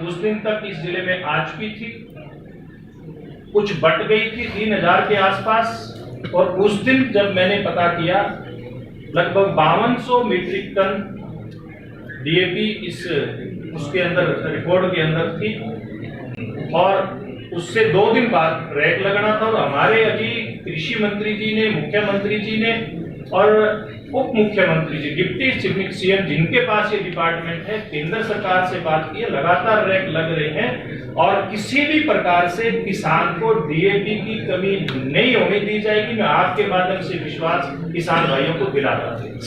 उस दिन तक इस जिले में आ चुकी थी, कुछ बट गई थी 3000 के आसपास, और उस दिन जब मैंने पता किया लगभग 5200 मीट्रिक टन डीएपी इस उसके अंदर रिकॉर्ड के अंदर थी, और उससे 2 दिन बाद रैक लगना था। और हमारे अभी कृषि मंत्री जी ने, मुख्यमंत्री जी ने और उप मुख्यमंत्री जी, डिप्टी सीएम जिनके पास ये डिपार्टमेंट है, केंद्र सरकार से बात की है, लगातार रैक लग रहे हैं और किसी भी प्रकार से किसान को डीएपी की कमी नहीं होने दी जाएगी। मैं आपके माध्यम से विश्वास किसान भाइयों को दिलाता हूं।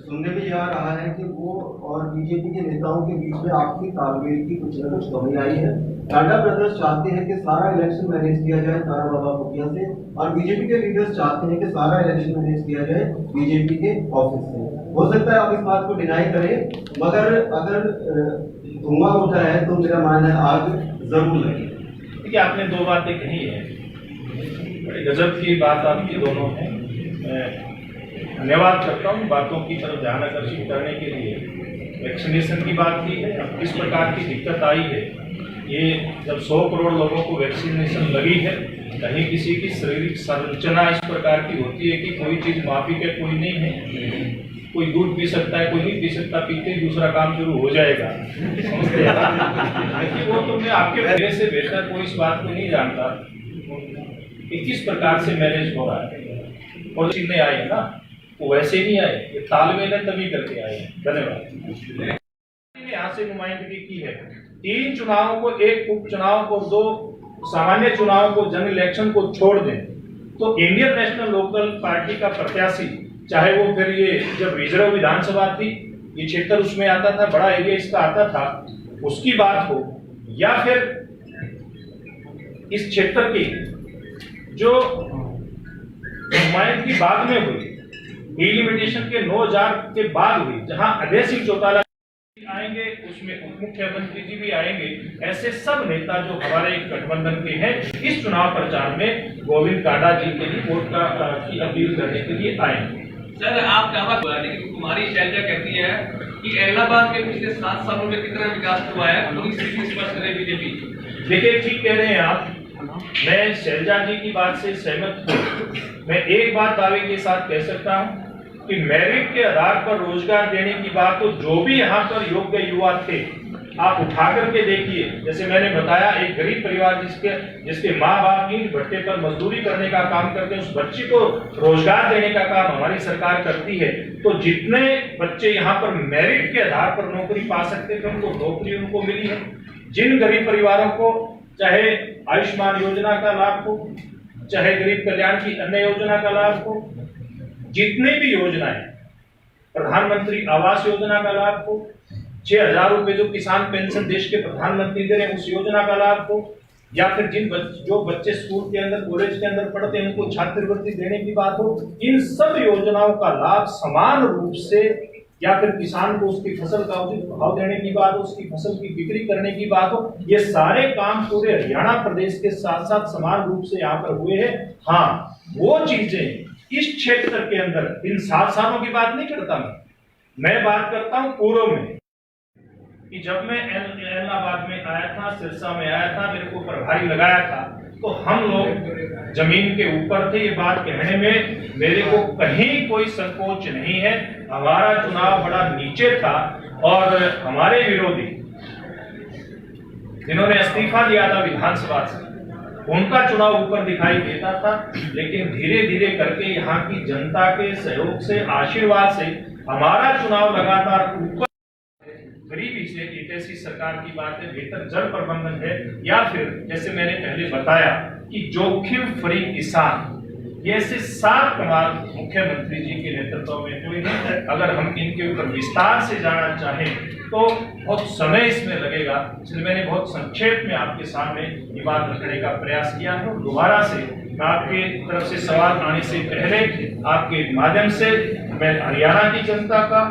सुनने में यह आ रहा है कि वो और बीजेपी के नेताओं के बीच में आपसी तालमेल की कुछ न कुछ कमी आई है। टाटा ब्रदर्स चाहते हैं कि सारा इलेक्शन मैनेज किया जाए तारा बाबा खुफिया से, और बीजेपी के लीडर्स चाहते हैं कि सारा इलेक्शन मैनेज किया जाए बीजेपी के ऑफिस से। हो सकता है आप इस बात को डिनाई करें, मगर अगर धुआं उठा है तो मेरा मानना है आग जरूर लगे। देखिए, आपने 2 बातें कही है, बड़ी गजब की बात आपकी दोनों है। धन्यवाद करता हूँ बातों की तरफ ध्यान आकर्षित करने के लिए। वैक्सीनेशन की बात की है, अब किस प्रकार की दिक्कत आई है, ये जब 100 करोड़ लोगों को वैक्सीनेशन लगी है, कहीं किसी की शारीरिक संरचना इस प्रकार की होती है कि कोई चीज माफी के कोई नहीं है, कोई दूध पी सकता है, कोई नहीं पी सकता, पीते ही दूसरा काम शुरू हो जाएगा, समझते हैं। वो तो मैं आपके मेरे से बेहतर कोई इस बात को नहीं जानता कि किस प्रकार से मैनेज हो रहा है, और चीजें आई है ना वो वैसे नहीं आए, ये तालमेल है तभी करके आए हैं। धन्यवाद। यहाँ से नुमाइंदगी की है 3 चुनावों को, 1 उपचुनाव को, 2 सामान्य चुनाव को, जनरल इलेक्शन को छोड़ दें तो इंडियन नेशनल लोकदल पार्टी का प्रत्याशी, चाहे वो फिर ये जब रिजर्व विधानसभा थी, ये क्षेत्र उसमें आता था, बड़ा एरिया इसका आता था, उसकी बात हो, या फिर इस क्षेत्र की जो नुमाइंदगी बाद में हुई, डिलिमिटेशन के 9000 के बाद हुई, जहां अजय सिंह चौटाला आएंगे, उसमें उप मुख्यमंत्री जी भी आएंगे, ऐसे सब नेता जो हमारे गठबंधन के हैं इस चुनाव प्रचार में गोविंद कांडा जी के लिए वोट की अपील करने के लिए आएंगे। सर, आप दावा हुआ, लेकिन कुमारी शैलजा कहती है कि इलाहाबाद के पिछले 7 सालों में कितना विकास हुआ है, तो इस चीज स्पष्ट करे बीजेपी। देखिए, ठीक कह रहे हैं आप, मैं शैलजा जी की बात से सहमत हूँ। मैं एक बात दावे के साथ कह सकता हूँ कि मेरिट के आधार पर रोजगार देने की बात तो जो भी यहाँ पर योग्य युवा थे, आप उठा करके देखिए। जैसे मैंने बताया, एक गरीब परिवार जिसके माँ बाप ईंट भट्टे पर मजदूरी करने का काम करते हैं, उस बच्चे को रोजगार देने का काम हमारी सरकार करती है। तो जितने बच्चे यहाँ पर मेरिट के आधार पर नौकरी पा सकते थे, उनको नौकरी उनको मिली है। जिन गरीब परिवारों को चाहे आयुष्मान योजना का लाभ हो, चाहे गरीब कल्याण की अन्य योजना का लाभ हो, जितने भी योजनाएं, प्रधानमंत्री आवास योजना का लाभ हो, 6000 रुपए जो किसान पेंशन देश के प्रधानमंत्री दे रहे हैं उस योजना का लाभ हो, या फिर जो बच्चे स्कूल के अंदर, कॉलेज के अंदर पढ़ते हैं उनको छात्रवृत्ति देने की बात हो, इन सब योजनाओं का लाभ समान रूप से, या फिर किसान को उसकी फसल का उचित भाव देने की बात हो, उसकी फसल की बिक्री करने की बात हो, ये सारे काम पूरे हरियाणा प्रदेश के साथ साथ समान रूप से यहाँ पर हुए हैं। हाँ, वो चीजें इस क्षेत्र के अंदर, इन 7 सालों की बात नहीं करता मैं बात करता हूं पूर्व में, कि जब मैं इलाहाबाद में आया था, सिरसा में आया था, मेरे को प्रभारी लगाया था, तो हम लोग जमीन के ऊपर थे। ये बात कहने में मेरे को कहीं कोई संकोच नहीं है। हमारा चुनाव बड़ा नीचे था और हमारे विरोधी जिन्होंने इस्तीफा दिया था विधानसभा से, उनका चुनाव ऊपर दिखाई देता था, लेकिन धीरे धीरे करके यहाँ की जनता के सहयोग से, आशीर्वाद से हमारा चुनाव लगातार ऊपर। गरीबी से एक ऐसी सरकार की बात है, बेहतर जल प्रबंधन है, या फिर जैसे मैंने पहले बताया कि जोखिम फ्री किसान, ये ऐसे 7 कमाल मुख्यमंत्री जी के नेतृत्व में हुए हैं। अगर हम इनके ऊपर विस्तार से जाना चाहें तो बहुत समय इसमें लगेगा, इसलिए मैंने बहुत संक्षेप में आपके सामने ये बात रखने का प्रयास किया है। दोबारा से मैं आपके तरफ से सवाल आने से पहले आपके माध्यम से मैं हरियाणा की जनता का,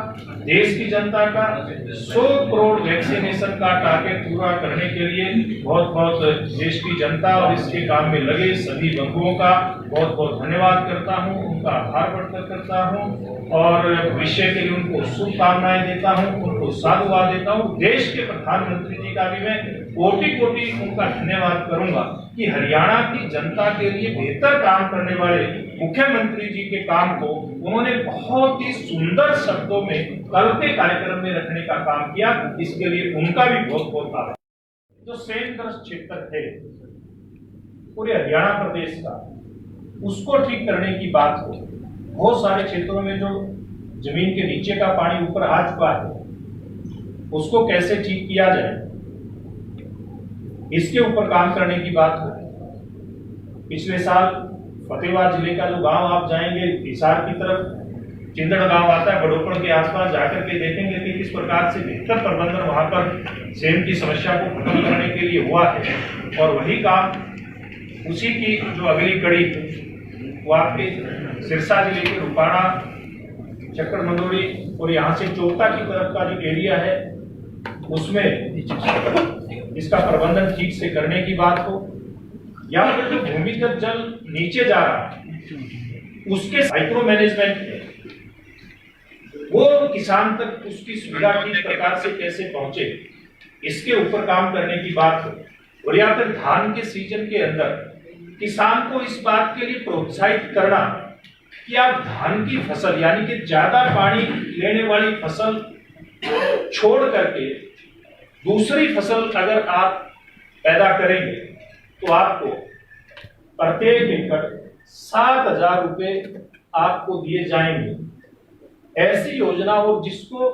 देश की जनता का 100 करोड़ वैक्सीनेशन का टारगेट पूरा करने के लिए बहुत बहुत देश की जनता और इसके काम में लगे सभी बंधुओं का बहुत बहुत धन्यवाद करता हूं, उनका आभार व्यक्त करता हूं और भविष्य के लिए उनको शुभकामनाएं देता हूं, उनको साधुवाद देता हूं। देश के प्रधानमंत्री जी का भी मैं कोटि कोटि उनका धन्यवाद करूंगा कि हरियाणा की जनता के लिए बेहतर काम करने वाले मुख्यमंत्री जी के काम को उन्होंने बहुत ही सुंदर शब्दों में कल के कार्यक्रम में रखने का काम किया। इसके लिए उनका भी बहुत बहुत आभार। जो सेंद्रग्रस्त क्षेत्र है पूरे हरियाणा प्रदेश का, उसको ठीक करने की बात हो। बहुत सारे क्षेत्रों में जो जमीन के नीचे का पानी ऊपर आ चुका है, उसको कैसे ठीक किया जाए, इसके ऊपर काम करने की बात हो। पिछले साल फतेहाबाद जिले का जो गांव आप जाएंगे हिसार की तरफ, चिंदड़ गांव आता है, बड़ोपड़ के आसपास जाकर के देखेंगे कि किस प्रकार से बेहतर प्रबंधन वहां पर सेम की समस्या को खत्म करने के लिए हुआ है। और वही काम, उसी की जो अगली कड़ी वो आपके सिरसा जिले के रुपाणा, चक्कर मंदोड़ी और यहाँ से चोपता की तरफ का जो एरिया है, उसमें इसका प्रबंधन ठीक से करने की बात हो, या फिर जो भूमिगत जल नीचे जा रहा है उसके माइक्रो मैनेजमेंट है, वो किसान तक उसकी सुविधा ठीक प्रकार से कैसे पहुंचे, इसके ऊपर काम करने की बात हो। और या फिर धान के सीजन के अंदर किसान को इस बात के लिए प्रोत्साहित करना कि आप धान की फसल यानी कि ज्यादा पानी लेने वाली फसल छोड़ करके दूसरी फसल अगर आप पैदा करेंगे तो आपको प्रत्येक एकड़ 7,000 रुपए आपको दिए जाएंगे। ऐसी योजना हो जिसको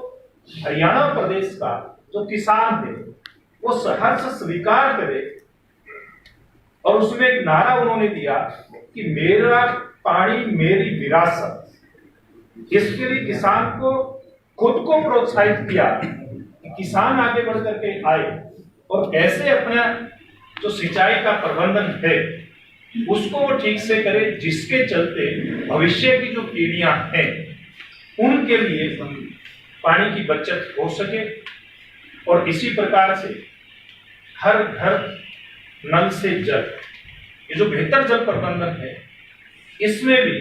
हरियाणा प्रदेश का जो किसान है वो सहर्ष स्वीकार करे। और उसमें एक नारा उन्होंने दिया कि मेरा पानी मेरी विरासत। इसके लिए किसान को खुद को प्रोत्साहित किया कि किसान आगे बढ़ करके आए और कैसे अपना जो सिंचाई का प्रबंधन है उसको वो ठीक से करे, जिसके चलते भविष्य की जो पीढ़ियां हैं उनके लिए पानी की बचत हो सके। और इसी प्रकार से हर घर नल से जल, ये जो बेहतर जल प्रबंधन है, इसमें भी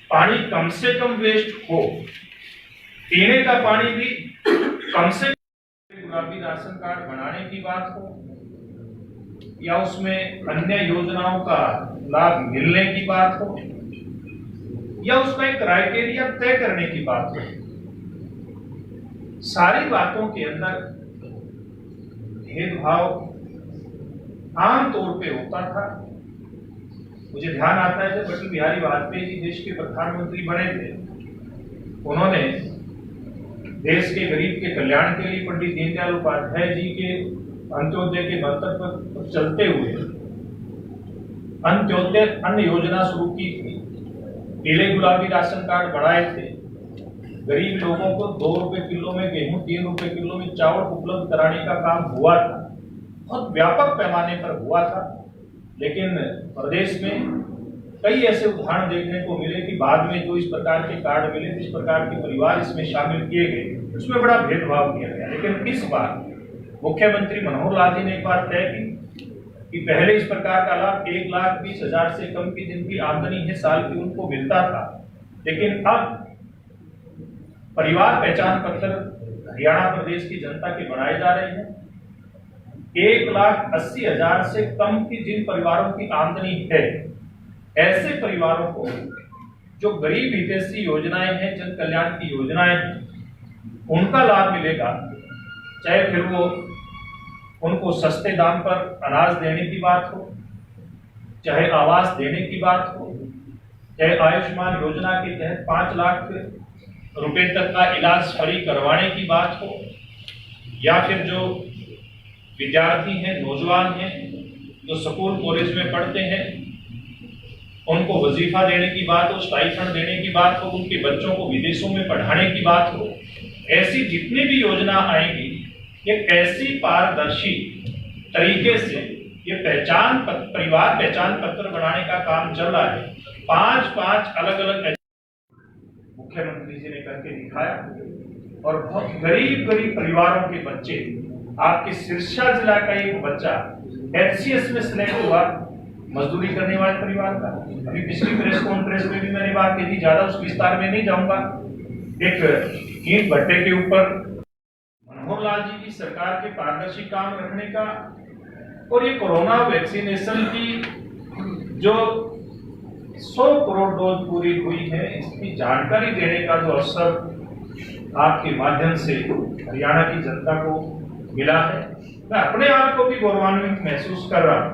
पानी कम से कम वेस्ट हो, पीने का पानी भी कम से कम। गुलाबी राशन कार्ड बनाने की बात हो या उसमें अन्य योजनाओं का लाभ मिलने की बात हो या उसका एक क्राइटेरिया तय करने की बात हो, सारी बातों के अंदर भेदभाव आम तौर पे होता था। मुझे ध्यान आता है जब अटल बिहारी वाजपेयी जी देश के प्रधानमंत्री बने थे, उन्होंने देश के गरीब के कल्याण के लिए पंडित दीनदयाल उपाध्याय जी के अंत्योदय के मंत्र पर चलते हुए अंत्योदय अन्न योजना शुरू की थी। पीले गुलाबी राशन कार्ड बढ़ाए थे, गरीब लोगों को 2 रुपए किलो में गेहूं, 3 रुपए किलो में चावल उपलब्ध कराने का काम हुआ था, बहुत व्यापक पैमाने पर हुआ था। लेकिन प्रदेश में कई ऐसे उदाहरण देखने को मिले कि बाद में जो इस प्रकार के कार्ड मिले, जिस प्रकार के परिवार इसमें शामिल किए गए, उसमें बड़ा भेदभाव किया गया। लेकिन इस बार मुख्यमंत्री मनोहर लाल जी ने एक बात तय की कि पहले इस प्रकार का लाभ 1,20,000 से कम की जिनकी आमदनी है साल की उनको मिलता था, लेकिन अब परिवार पहचान पत्र हरियाणा प्रदेश की जनता के बनाए जा रहे हैं। 1,80,000 से कम की जिन परिवारों की आमदनी है, ऐसे परिवारों को जो गरीब हितैषी योजनाएं हैं, जन कल्याण की योजनाएं हैं, उनका लाभ मिलेगा। चाहे फिर वो उनको सस्ते दाम पर अनाज देने की बात हो, चाहे आवास देने की बात हो, चाहे आयुष्मान योजना के तहत 5 लाख रुपए तक का इलाज फ्री करवाने की बात हो, या फिर जो विद्यार्थी हैं, नौजवान हैं जो स्कूल कॉलेज में पढ़ते हैं, उनको वजीफा देने की बात हो, स्टाइपेंड देने की बात हो, उनके बच्चों को विदेशों में पढ़ाने की बात हो, ऐसी जितनी भी योजना आएंगी ये कैसी पारदर्शी तरीके से ये परिवार पहचान पत्र बनाने का काम चल रहा है। 5 अलग अलग मुख्यमंत्री जी ने करके दिखाया और बहुत गरीब गरीब परिवारों के बच्चे, आपके सिरसा जिला का एक बच्चा एचसीएस में सिलेक्ट हुआ, मजदूरी करने वाले परिवार का। अभी पिछली प्रेस कॉन्फ्रेंस में भी मैंने बात की थी, ज्यादा उस विस्तार में नहीं जाऊंगा। एक ईंट भट्टे के ऊपर मनोहर लाल जी की सरकार के पारदर्शी काम रखने का और ये कोरोना वैक्सीनेशन की जो 100 करोड़ डोज पूरी हुई है, इसकी जानकारी देने का जो अवसर आपके माध्यम से हरियाणा की जनता को मिला है, मैं अपने आप को भी गौरवान्वित महसूस कर रहा हूँ।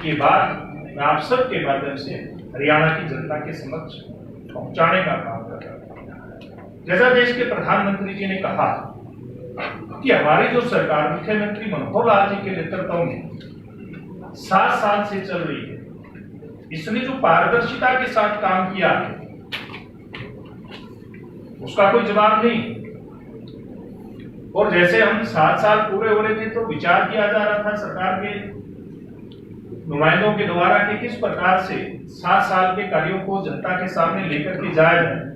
ये बात मैं आप सब के माध्यम से हरियाणा की जनता के समक्ष पहुंचाने का काम कर रहा हूँ। जैसा देश के प्रधानमंत्री जी ने कहा कि हमारी जो सरकार मुख्यमंत्री मनोहर लाल जी के नेतृत्व में 7 साल से चल रही है, इसने जो पारदर्शिता के साथ काम किया है उसका कोई जवाब नहीं। और जैसे हम 7 साल पूरे हो रहे थे तो विचार किया जा रहा था सरकार के नुमाइंदों के द्वारा कि किस प्रकार से 7 साल के कार्यों को जनता के सामने लेकर के जाया जाए।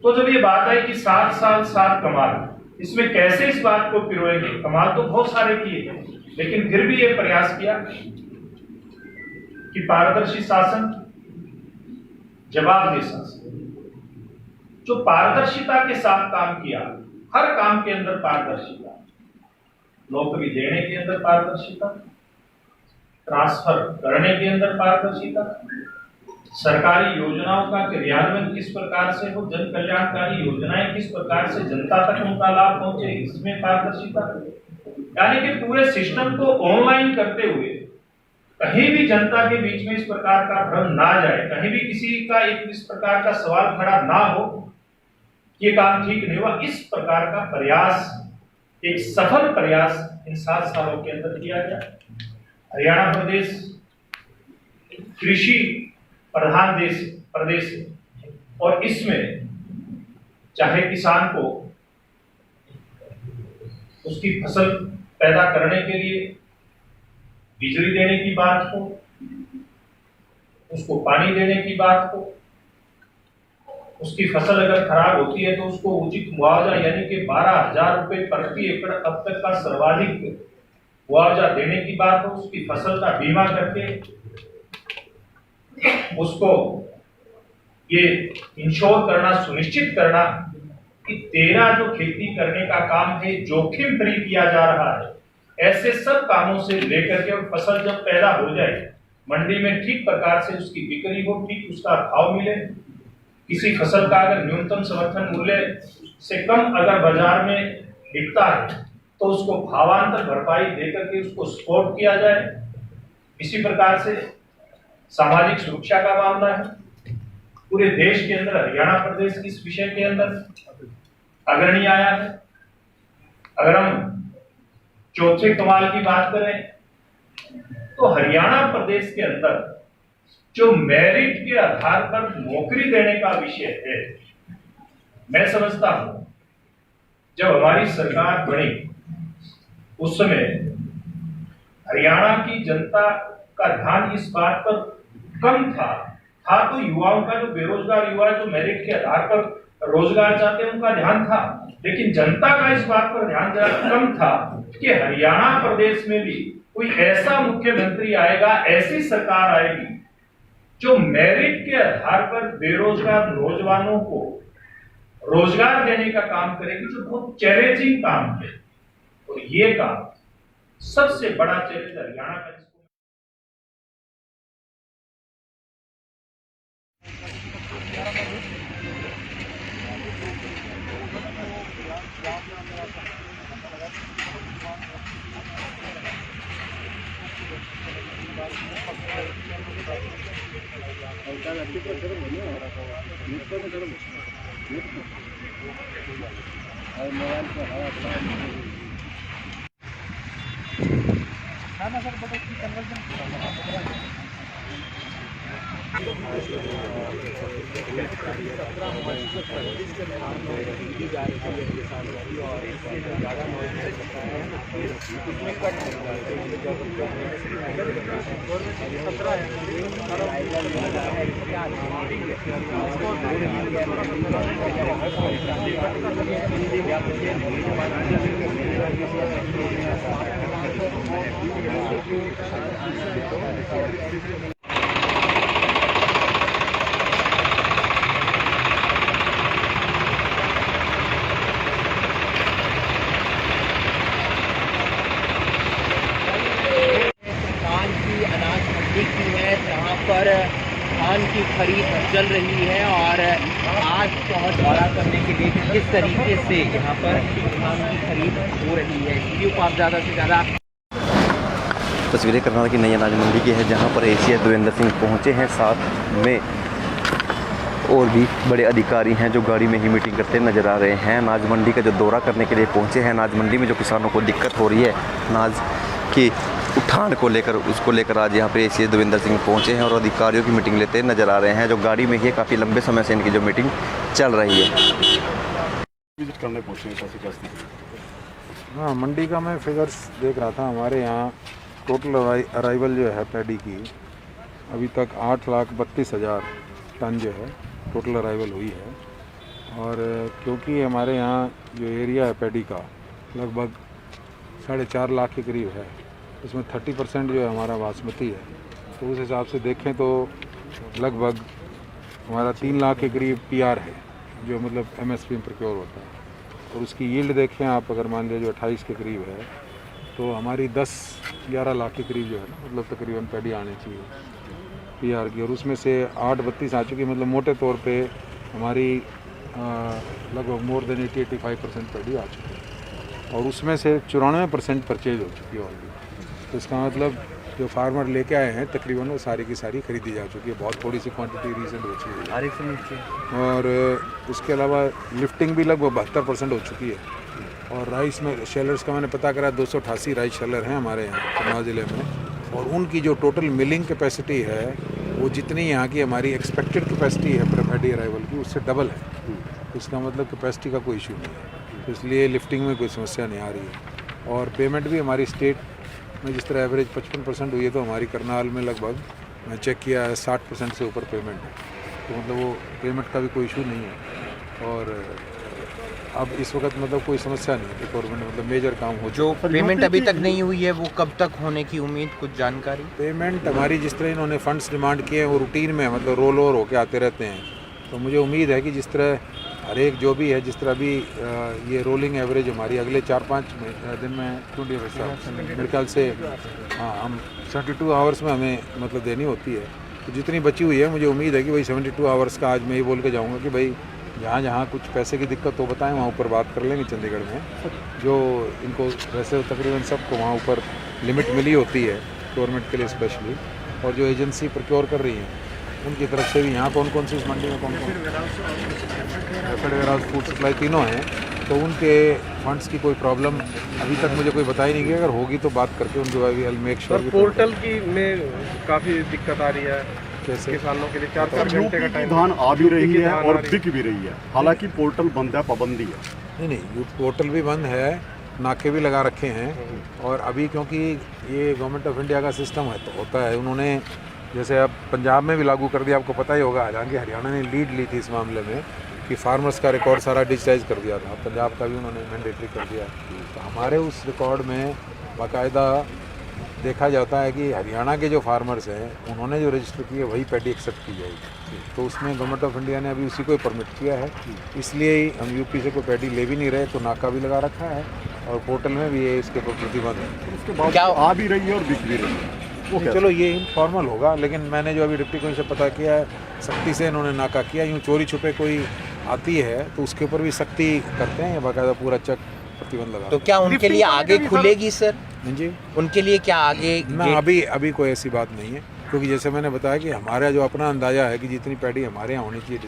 तो जब ये बात आई कि 7 साल 7 कमाल, इसमें कैसे इस बात को पिरोएंगे, कमाल तो बहुत सारे किए, लेकिन फिर भी ये प्रयास किया कि पारदर्शी शासन, जवाबदेह शासन, जो पारदर्शिता के साथ काम किया, हर काम के अंदर पारदर्शिता, नौकरी देने के अंदर पारदर्शिता, ट्रांसफर करने के अंदर पारदर्शिता, सरकारी योजनाओं का क्रियान्वयन किस प्रकार से हो, जन कल्याणकारी योजनाएं किस प्रकार से जनता तक उनका लाभ पहुंचे, इसमें पारदर्शिता, यानी कि पूरे सिस्टम को ऑनलाइन करते हुए कहीं भी जनता के बीच में इस प्रकार का भ्रम ना जाए, कहीं भी किसी का इस प्रकार का सवाल खड़ा ना हो, ये काम ठीक नहीं हुआ। इस प्रकार का प्रयास, एक सफल प्रयास इन 7 सालों के अंदर किया गया। हरियाणा प्रदेश कृषि प्रधान प्रदेश है और इसमें चाहे किसान को उसकी फसल पैदा करने के लिए बिजली देने की बात हो, उसको पानी देने की बात हो, उसकी फसल अगर खराब होती है तो उसको उचित मुआवजा यानी कि 12,000 रुपए प्रति एकड़ अब तक का सर्वाधिक मुआवजा देने की बात हो, उसकी फसल का बीमा करके उसको ये इंश्योर करना, सुनिश्चित करना कि तेरा जो खेती करने का काम है जोखिम फ्री किया जा रहा है। ऐसे सब कामों से लेकर के और फसल जब पैदा हो जाए, मंडी में ठीक प्रकार से उसकी बिक्री हो, ठीक उसका भाव मिले, किसी फसल का अगर न्यूनतम समर्थन मूल्य से कम अगर बाजार में बिकता है तो उसको भावांतर भरपाई देकर के उसको सपोर्ट किया जाए। इसी प्रकार से सामाजिक सुरक्षा का मामला है, पूरे देश के अंदर हरियाणा प्रदेश इस विषय के अंदर अग्रणी आया है। अगर हम चौथे कमाल की बात करें तो हरियाणा प्रदेश के अंदर जो मेरिट के आधार पर नौकरी देने का विषय है, मैं समझता हूं जब हमारी सरकार बनी उस समय हरियाणा की जनता का ध्यान इस बात पर कम था तो युवाओं का, जो बेरोजगार युवा है, जो मेरिट के आधार पर रोजगार चाहते हैं, उनका ध्यान था, लेकिन जनता का इस बात पर ध्यान जरा कम था कि हरियाणा प्रदेश में भी कोई ऐसा मुख्यमंत्री आएगा, ऐसी सरकार आएगी जो मेरिट के आधार पर बेरोजगार नौजवानों को रोजगार देने का काम करेगी, जो बहुत चैलेंजिंग काम है। और ये काम सबसे बड़ा चैलेंज हरियाणा का धान की अनाज मंडी की है जहां पर धान की खरीद चल रही है और आज पहुंच दौरा करने के लिए कि किस तरीके से यहाँ पर धान की खरीद हो रही है। वीडियो को आप ज़्यादा से ज़्यादा तस्वीरें कर्नाटक की नई अनाज मंडी की है जहां पर एसीएस देवेंद्र सिंह पहुंचे हैं, साथ में और भी बड़े अधिकारी हैं जो गाड़ी में ही मीटिंग करते नजर आ रहे हैं। अनाज मंडी का जो दौरा करने के लिए पहुंचे हैं, अनाज मंडी में जो किसानों को दिक्कत हो रही है अनाज की उठान को लेकर, उसको लेकर आज यहाँ पे एसीएस देवेंद्र सिंह पहुंचे हैं और अधिकारियों की मीटिंग लेते नजर आ रहे हैं। जो गाड़ी में ही काफ़ी लंबे समय से इनकी जो मीटिंग चल रही है। विजिट करने पहुँचे हैं कैसी स्थिति? हाँ, मंडी का मैं फिगर्स देख रहा था। हमारे यहाँ टोटल अराइवल जो है पैडी की अभी तक 8,32,000 टन जो है टोटल अराइवल हुई है। और क्योंकि हमारे यहाँ जो एरिया है पैडी का लगभग 4.5 लाख के करीब है, इसमें 30% जो है हमारा बासमती है, तो उस हिसाब से देखें तो लगभग हमारा 3 लाख के करीब पीआर है जो मतलब एमएसपी में प्रोक्योर होता है। और उसकी यील्ड देखें आप, अगर मान लीजिए जो 28 के करीब है, तो हमारी 10-11 लाख के करीब जो है ना मतलब तकरीबन पैडी आनी चाहिए पीआर की। और उसमें से 8,32 आ चुकी, मतलब मोटे तौर पे हमारी लगभग मोर देन 80-85% पैडी आ चुकी है। और उसमें से 94% परचेज हो चुकी है ऑलरेडी। तो इसका मतलब जो फार्मर लेके आए हैं तकरीबन वो सारी की सारी खरीदी जा चुकी है। बहुत थोड़ी सी क्वांटिटी रीसेंट बची है। और उसके अलावा लिफ्टिंग भी लगभग 72% हो चुकी है। और राइस में शेलर्स का मैंने पता करा 288 राइस शेलर हैं हमारे यहाँ कन्नौज ज़िले में। और उनकी जो टोटल मिलिंग कैपेसिटी है वो जितनी यहाँ की हमारी एक्सपेक्टेड कैपेसिटी है पैडी अराइवल की, उससे डबल है। इसका मतलब कैपेसिटी का कोई इशू नहीं है, तो इसलिए लिफ्टिंग में कोई समस्या नहीं आ रही है। और पेमेंट भी हमारी स्टेट में जिस तरह एवरेज 55% हुई है, तो हमारी करनाल में लगभग मैं चेक किया है 60% से ऊपर पेमेंट है। तो मतलब वो पेमेंट का भी कोई इशू नहीं है। और अब इस वक्त मतलब कोई समस्या नहीं है। गवर्नमेंट मतलब मेजर काम हो जो पेमेंट अभी तक नहीं हुई है वो कब तक होने की उम्मीद, कुछ जानकारी? पेमेंट हमारी जिस तरह इन्होंने फंड्स डिमांड किए हैं वो रूटीन में मतलब रोल ओवर होके आते रहते हैं। तो मुझे उम्मीद है कि जिस तरह हर एक जो भी है, जिस तरह भी ये रोलिंग एवरेज हमारी अगले 4-5 दिन में क्यों नहीं मेरे ख्याल से हाँ हम 72 आवर्स में हमें मतलब देनी होती है। तो जितनी बची हुई है मुझे उम्मीद है कि भाई 72 आवर्स का आज मैं ये बोल के जाऊँगा कि भाई जहाँ जहाँ कुछ पैसे की दिक्कत हो बताएं, वहाँ ऊपर बात कर लेंगे चंडीगढ़ में। जो इनको वैसे तकरीबन सबको वहाँ ऊपर लिमिट मिली होती है गवर्नमेंट के लिए स्पेशली, और जो एजेंसी प्रोक्योर कर रही है उनकी तरफ से भी यहाँ कौन कौन सी इस मंडी में कौन वेयर फूड सप्लाई तीनों हैं, तो उनके फंड्स की कोई प्रॉब्लम अभी तक मुझे कोई बता ही नहीं गया। अगर होगी तो बात करके उनके बाद मेक श्योर। पोर्टल की में काफ़ी दिक्कत आ रही है कैसे किसानों के लिए 4-5 घंटे का टाइम धान आ भी रही है और बिक भी रही है, हालांकि पोर्टल बंद है, पाबंदी है। नहीं, पोर्टल भी बंद है, नाके भी लगा रखे हैं। और अभी क्योंकि ये गवर्नमेंट ऑफ इंडिया का सिस्टम है तो होता है, उन्होंने जैसे अब पंजाब में भी लागू कर दिया, आपको पता ही होगा। हालांकि हरियाणा ने लीड ली थी इस मामले में कि फार्मर्स का रिकॉर्ड सारा डिजिटाइज कर दिया था, पंजाब का भी उन्होंने मैंडेटरी कर दिया। तो हमारे उस रिकॉर्ड में बाकायदा देखा जाता है कि हरियाणा के जो फार्मर्स हैं उन्होंने जो रजिस्टर किए वही पैडी एक्सेप्ट की जाएगी। तो उसमें गवर्नमेंट ऑफ इंडिया ने अभी उसी को ही परमिट किया है, इसलिए ही हम यूपी से कोई पैडी ले भी नहीं रहे। तो नाका भी लगा रखा है और पोर्टल में भी ये इसके ऊपर प्रतिबंध है। उसके बाद क्या आ भी रही है और बिक भी रही है, वो नहीं, चलो ये इनफॉर्मल होगा, लेकिन मैंने जो अभी डिप्टी कमिश्नर से पता किया है सख्ती से इन्होंने नाका किया। यूँ चोरी छुपे कोई आती है तो उसके ऊपर भी सख्ती करते हैं, बाकायदा पूरा चेक प्रतिबंध लगा। तो क्या उनके लिए आगे खुलेगी सर? जी, उनके लिए क्या आगे ना अभी कोई ऐसी बात नहीं है, क्योंकि जैसे मैंने बताया कि हमारा जो अपना अंदाज़ा है कि जितनी पैडी हमारे यहाँ होनी चाहिए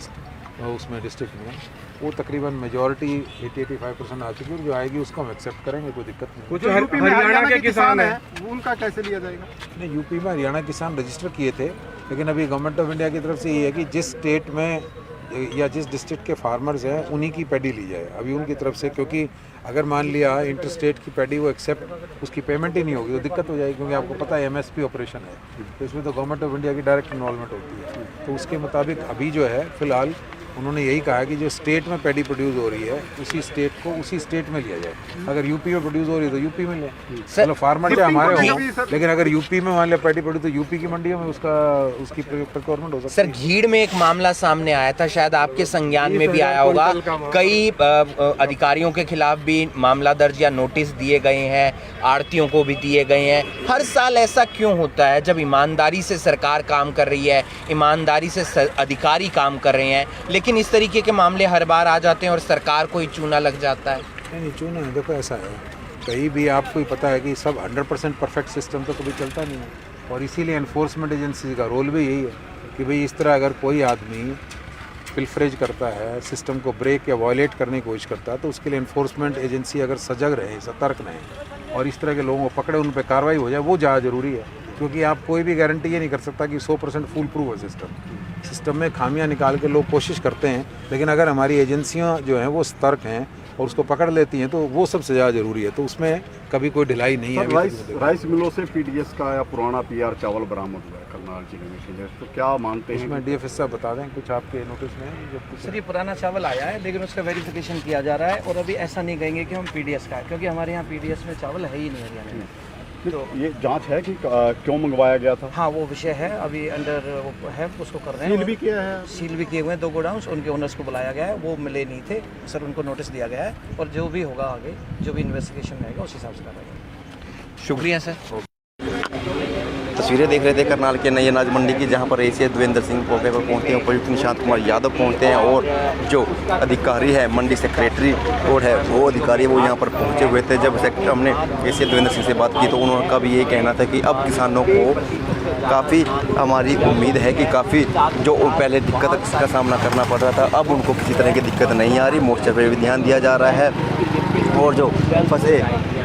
उसमें डिस्ट्रिक्ट में, वो तकरीबन मेजॉरिटी 80-85% आ चुकी है। जो आएगी उसको हम एक्सेप्ट करेंगे, कोई दिक्कत नहीं। कुछ हरियाणा के किसान हैं उनका कैसे लिया जाएगा? नहीं, यूपी में हरियाणा किसान रजिस्टर किए थे, लेकिन अभी गवर्नमेंट ऑफ इंडिया की तरफ से ये है कि जिस स्टेट में या जिस डिस्ट्रिक्ट के फार्मर्स हैं उन्हीं की पैडी ली जाए अभी उनकी तरफ से, क्योंकि अगर मान लिया इंटर स्टेट की पैडी वो एक्सेप्ट उसकी पेमेंट ही नहीं होगी तो दिक्कत हो जाएगी, क्योंकि आपको पता है MSP ऑपरेशन है तो इसमें तो गवर्नमेंट ऑफ इंडिया की डायरेक्ट इन्वॉल्वमेंट होती है। तो उसके मुताबिक अभी जो है फ़िलहाल उन्होंने यही कहा कि जो स्टेट में पैडी प्रोड्यूस हो रही है उसी स्टेट को उसी स्टेट में लिया जाए। अगर यूपी में प्रोड्यूस हो रही है तो यूपी में लें, मतलब फार्मर चाहे हमारे हों, लेकिन अगर यूपी में मान लिया पैडी प्रोड्यूस तो यूपी की मंडियों में उसकी प्रोक्योरमेंट हो सकती सर है। घीड़ में एक मामला सामने आया था, शायद आपके संज्ञान में भी आया होगा, कई अधिकारियों के खिलाफ भी मामला दर्ज या नोटिस दिए गए हैं, आड़तियों को भी दिए गए हैं। हर साल ऐसा क्यों होता है जब ईमानदारी से सरकार काम कर रही है, ईमानदारी से अधिकारी काम कर रहे हैं, लेकिन इस तरीके के मामले हर बार आ जाते हैं और सरकार को ही चूना लग जाता है? नहीं चूना है, देखो ऐसा है कहीं भी आपको ही पता है कि सब 100% परफेक्ट सिस्टम तो कभी चलता नहीं है, और इसीलिए एनफोर्समेंट एजेंसी का रोल भी यही है कि भाई इस तरह अगर कोई आदमी पिलफरेज करता है, सिस्टम को ब्रेक या वायलेट करने की कोशिश करता है तो उसके लिए एनफोर्समेंट एजेंसी अगर सजग रहे, सतर्क रहें और इस तरह के लोगों को पकड़े, उन पर कार्रवाई हो जाए, वो ज़्यादा ज़रूरी है। क्योंकि आप कोई भी गारंटी ये नहीं कर सकता कि 100% फुल प्रूफ है सिस्टम में खामियां निकाल के लोग कोशिश करते हैं, लेकिन अगर हमारी एजेंसियां जो हैं वो सतर्क हैं और उसको पकड़ लेती हैं तो वो सबसे ज़्यादा ज़रूरी है। तो उसमें कभी कोई ढिलाई नहीं है। राइस मिलों से PDS का या पुराना PR चावल बरामद हुआ है करनाल जिले में, तो क्या मानते हैं? इसमें DFS साहब बता दें कुछ आपके नोटिस में? सर ये पुराना चावल आया है लेकिन उसका वेरिफिकेशन किया जा रहा है और अभी ऐसा नहीं कहेंगे कि हम PDS का है, क्योंकि हमारे यहाँ PDS में चावल है ही नहीं हरियाणा में। तो ये जांच है कि क्यों मंगवाया गया था? हाँ वो विषय है, अभी अंडर है, उसको कर रहे हैं। सील भी किया है? सील भी किए हुए हैं 2 गोडाउन्स, उनके ओनर्स को बुलाया गया है, वो मिले नहीं थे सर, उनको नोटिस दिया गया है और जो भी होगा आगे जो भी इन्वेस्टिगेशन रहेगा उस हिसाब से करेंगे। शुक्रिया सर। तस्वीरें देख रहे थे करनाल के नई अनाज मंडी की, जहां पर ACS देवेंद्र सिंह मौके पर पहुंचते हैं, उपायुक्त निशांत कुमार यादव पहुंचते हैं और जो अधिकारी है मंडी सेक्रेटरी और है वो अधिकारी वो यहां पर पहुंचे हुए थे। जब हमने ACS देवेंद्र सिंह से बात की तो उनका भी यही कहना था कि अब किसानों को काफ़ी हमारी उम्मीद है कि काफ़ी जो पहले दिक्कत का सामना करना पड़ रहा था अब उनको किसी तरह की दिक्कत नहीं आ रही। मोर्चे पर भी ध्यान दिया जा रहा है और जो फंसे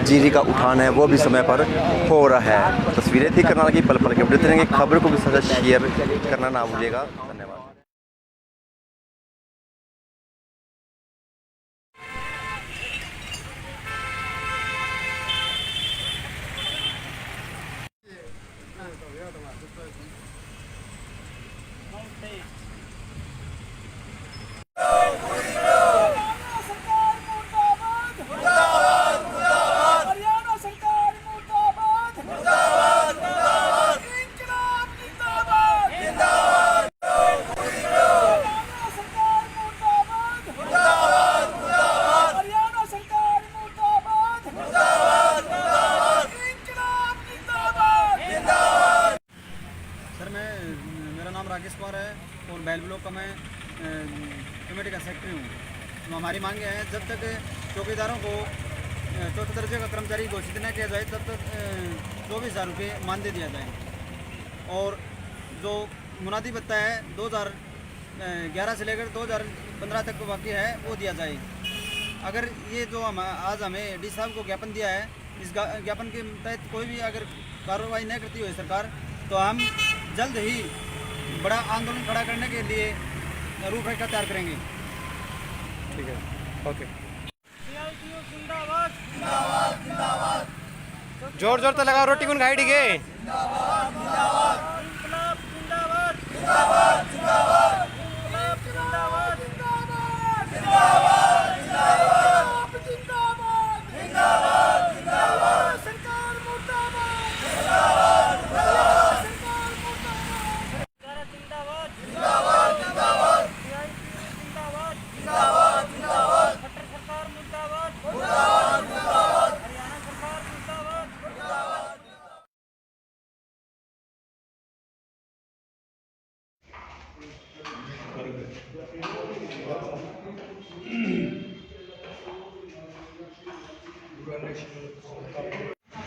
जीरी का उठान है वो भी समय पर हो रहा है। तस्वीरें थी करनाल की, पल पल के अपडेट रहेंगे। खबर को भी साथ शेयर करना ना भूलिएगा। धन्यवाद। राकेश कुमार है और बैल ब्लॉक का मैं कमेटी का सेक्रेटरी हूँ। तो हमारी मांगे हैं जब तक चौकीदारों को चौथे दर्जे का कर्मचारी घोषित न किया जाए तब तक 24,000 रुपये मानदेय दिया जाए और जो मुनादी भत्ता है 2011 से लेकर 2015 तक बाकी है वो दिया जाए। अगर ये जो हम आज हमें डी साहब को ज्ञापन दिया है, इस ज्ञापन के तहत कोई भी अगर कार्रवाई न करती हुई सरकार तो हम जल्द ही बड़ा आंदोलन खड़ा करने के लिए रूपरेखा तैयार करेंगे। ठीक है, ओके। जोर जोर तो लगाओ, रोटी कौन खाई डिगे?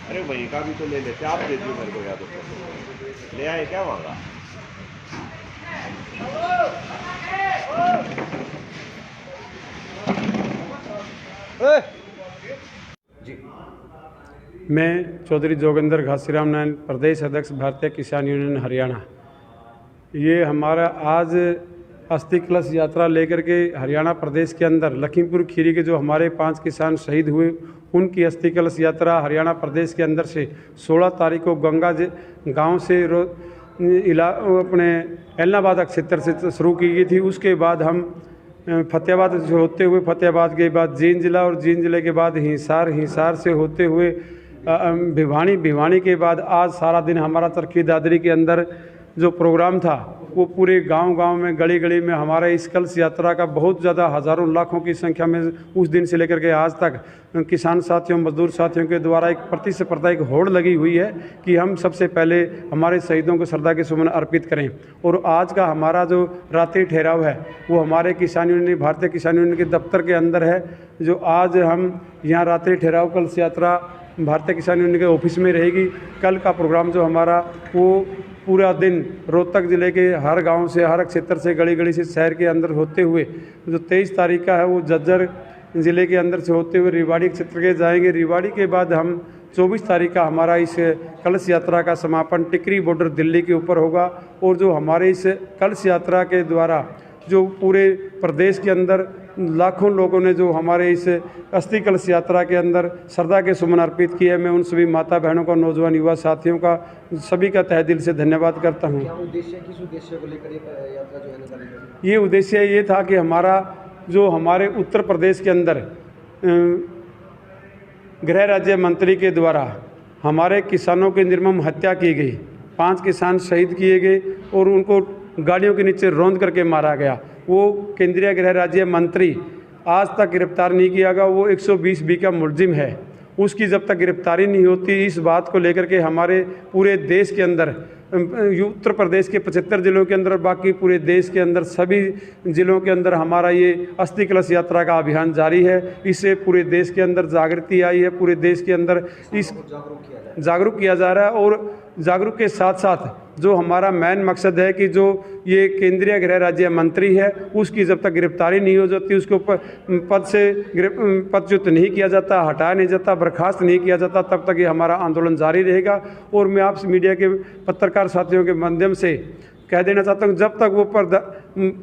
अरे वही का भी तो ले लेते, आप दे दियो मेरे को, याद हो ले आए क्या मांगा? मैं चौधरी जोगिंदर घासीराम नारायण, प्रदेश अध्यक्ष भारतीय किसान यूनियन हरियाणा। ये हमारा आज अस्थि कलश यात्रा लेकर के हरियाणा प्रदेश के अंदर लखीमपुर खीरी के जो हमारे 5 किसान शहीद हुए उनकी अस्थि कलश यात्रा हरियाणा प्रदेश के अंदर से 16 तारीख को गंगा गांव से अपने एलनाबाद क्षेत्र से शुरू की गई थी। उसके बाद हम फतेहाबाद से होते हुए फतेहाबाद के बाद जींद जिला और जींद जिले के बाद हिसार से होते हुए भिवानी के बाद आज सारा दिन हमारा चरखी दादरी के अंदर जो प्रोग्राम था वो पूरे गांव में गली गली में हमारा इस कलश यात्रा का बहुत ज़्यादा हज़ारों लाखों की संख्या में उस दिन से लेकर के आज तक किसान साथियों मजदूर साथियों के द्वारा एक प्रतिस्पर्धा एक होड़ लगी हुई है कि हम सबसे पहले हमारे शहीदों को श्रद्धा के सुमन अर्पित करें। और आज का हमारा जो रात्रि ठहराव है वो हमारे किसान यूनियन भारतीय किसान यूनियन के दफ्तर के अंदर है। जो आज हम यहाँ रात्रि ठहराव कलश यात्रा भारतीय किसान यूनियन के ऑफिस में रहेगी। कल का प्रोग्राम जो हमारा वो पूरा दिन रोहतक ज़िले के हर गांव से हर क्षेत्र से गली गली से शहर के अंदर होते हुए जो 23 तारीख का है वो झज्जर ज़िले के अंदर से होते हुए रेवाड़ी क्षेत्र के जाएंगे। रेवाड़ी के बाद हम 24 तारीख का हमारा इस कलश यात्रा का समापन टिकरी बॉर्डर दिल्ली के ऊपर होगा। और जो हमारे इस कलश यात्रा के द्वारा जो पूरे प्रदेश के अंदर लाखों लोगों ने जो हमारे इस अस्थि कलश यात्रा के अंदर श्रद्धा के सुमन अर्पित किए, मैं उन सभी माता बहनों का नौजवान युवा साथियों का सभी का तहे दिल से धन्यवाद करता हूँ। किस उद्देश्य को लेकर ये यात्रा जो है निकाली गई? ये उद्देश्य ये था कि हमारा जो हमारे उत्तर प्रदेश के अंदर गृह राज्य मंत्री के द्वारा हमारे किसानों की निर्मम हत्या की गई, 5 किसान शहीद किए गए और उनको गाड़ियों के नीचे रौंद करके मारा गया। वो केंद्रीय गृह राज्य मंत्री आज तक गिरफ्तार नहीं किया गया। वो 120B का मुलजिम है, उसकी जब तक गिरफ्तारी नहीं होती इस बात को लेकर के हमारे पूरे देश के अंदर उत्तर प्रदेश के 75 जिलों के अंदर बाकी पूरे देश के अंदर सभी जिलों के अंदर हमारा ये अस्थि कलश यात्रा का अभियान जारी है। इससे पूरे देश के अंदर जागृति आई है, पूरे देश के अंदर इस जागरूक किया जा रहा है। और जागरूक के साथ साथ जो हमारा मेन मकसद है कि जो ये केंद्रीय गृह राज्य मंत्री है उसकी जब तक गिरफ्तारी नहीं हो जाती, उसको पदच्युत नहीं किया जाता, हटाया नहीं जाता, बर्खास्त नहीं किया जाता, तब तक ये हमारा आंदोलन जारी रहेगा। और मैं आप मीडिया के पत्रकार साथियों के माध्यम से कह देना चाहता हूँ जब तक वो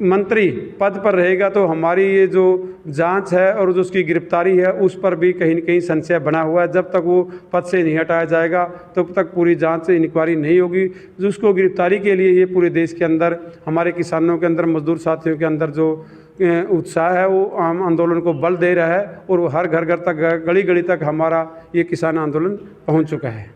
मंत्री पद पर रहेगा तो हमारी ये जो जांच है और जो उसकी गिरफ्तारी है उस पर भी कहीं न कहीं संशय बना हुआ है। जब तक वो पद से नहीं हटाया जाएगा तब तक पूरी जांच से इंक्वायरी नहीं होगी। जो उसको गिरफ्तारी के लिए ये पूरे देश के अंदर हमारे किसानों के अंदर मजदूर साथियों के अंदर जो उत्साह है वो आम आंदोलन को बल दे रहा है और वो हर घर घर तक गली गली तक हमारा ये किसान आंदोलन पहुँच चुका है।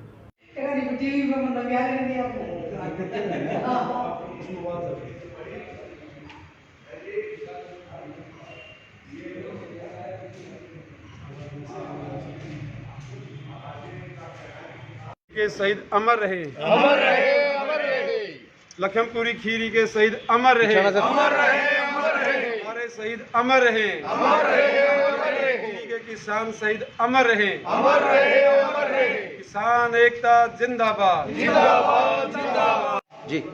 के शहीद अमर रहे, अमर रहे, अमर रहे। लखीमपुरी खीरी के शहीद अमर रहे, अमर रहे, अमर रहे। हमारे शहीद अमर रहे, अमर रहे, अमर रहे। खीरी के किसान शहीद अमर रहे, अमर रहे, अमर रहे। किसान एकता जिंदाबाद, जिंदाबाद, जिंदाबाद। जी